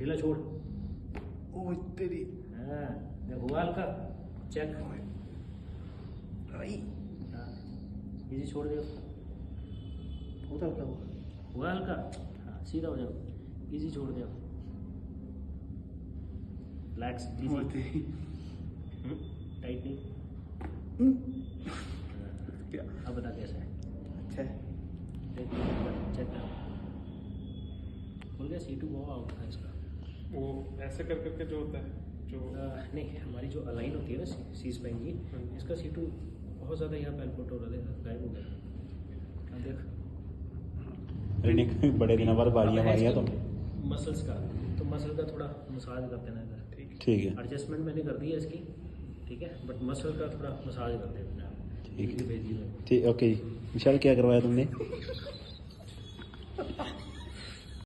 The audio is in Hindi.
ढीला छोड़। ओ तेरी। हाँ हुआ हल्का, चेक। आई इजी छोड़ दे। होता क्या हुआ हल्का, हाँ सीधा हो जाओ, इजी छोड़ दे। Relax, easy. टाइट नहीं। क्या अब बता कैसा है। अच्छा है। चेक कर, बोल गया C2 बहुत आउट था इसका। वो ऐसे कर करके जो होता है जो नहीं, हमारी जो अलाइन होती है ना सी स्पाइन की, इसका C2 बहुत ज़्यादा यहाँ पैल्पेट हो रहा है, गायब हो गया। अब देख ट्रेनिंग बड़े दिनों बाद बारियां मारियां तो मसल्स का, तो मसल का थोड़ा मसाज कर देना इधर। ठीक है। एडजस्टमेंट मैंने कर दी है इसकी, ठीक है, बट मसल का थोड़ा मसाज कर देना आप। ठीक है। भेज दी। ठीक, ओके। विशाल क्या करवाया तुमने?